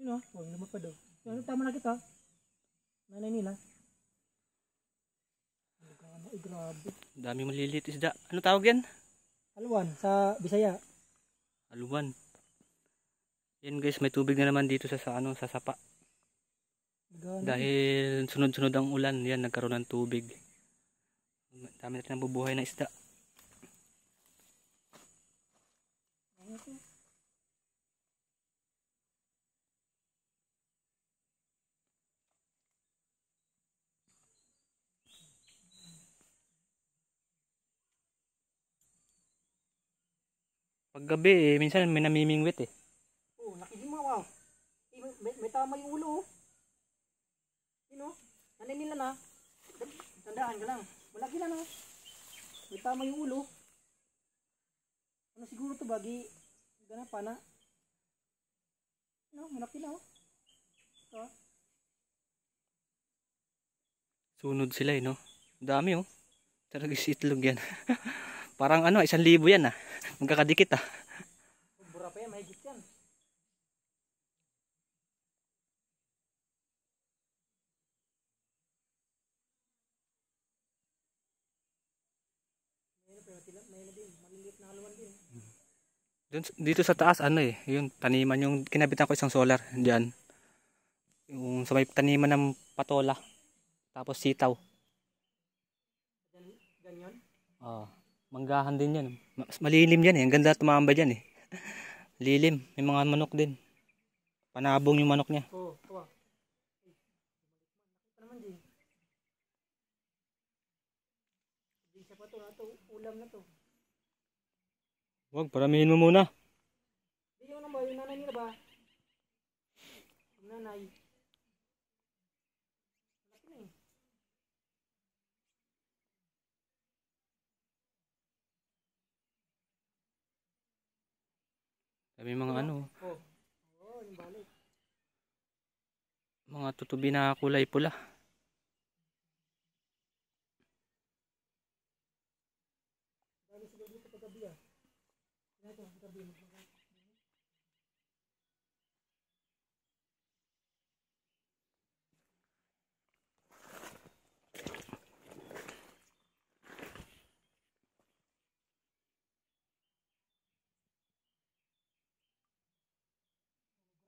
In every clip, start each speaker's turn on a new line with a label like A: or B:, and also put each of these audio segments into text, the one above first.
A: Ano? Oh, lumapad daw. Pero tama na kita. Nanay nila. Ay, grabe.
B: Dami maliliit isda. Ano tawag yan?
A: Alwan sa Bisaya.
B: Aluwan. Yan guys, may tubig na naman dito sa sapa. Dahil sunod-sunod ang ulan, yan nagkaroon ng tubig. Dami natin nabubuhay na isda. Pag gabi minsan may namimingwit eh.
A: Oh, nakihima wow. May tama yung ulo oh. Yun oh. Nanay nila na. Tandaan ka lang. Malaki na no. May tama yung ulo. Ano siguro to bagi ganapa na. No, malaki na oh. Ito.
B: Sunod sila eh no. Dami oh. Talaga itlog yan. Parang 1,000 yan ah. Magkakadikit ah.
A: Bura pa yan, mahigit yan. Mayroon din, maliliit na haluan din.
B: Dito sa taas yung taniman yung kinabitan ko isang solar diyan. Yung sa may taniman ng patola. Tapos sitaw.
A: Ganyan?
B: Manggahan din yan. Malilim yan eh. Ang ganda tumambay dyan eh. Lilim. May mga manok din. Panabong yung manok niya.
A: Oo. Ito naman din. Isa pa to. Ulam na to.
B: Wag, paramihin mo muna.
A: Hindi yung naman. Yung nanay nila ba? Yung nanay. Malaki na eh.
B: May mga
A: Yung balik.
B: Mga tutubi na kulay pula.
A: Balik sila dito paggabi ah. Ito, paggabi.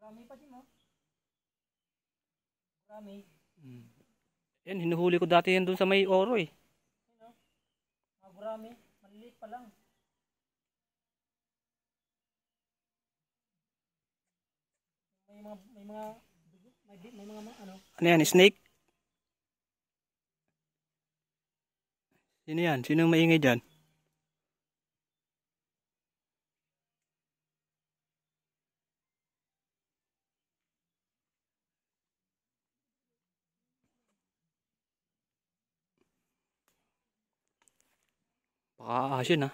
A: Marami pa din mo. Marami.
B: Yan, hinuhuli ko dati yan doon sa may oro eh.
A: Marami. Maliliit pa lang. May mga ano.
B: Ano yan, snake? Sino yan? Sino maingay dyan? Baka ahas yun ah.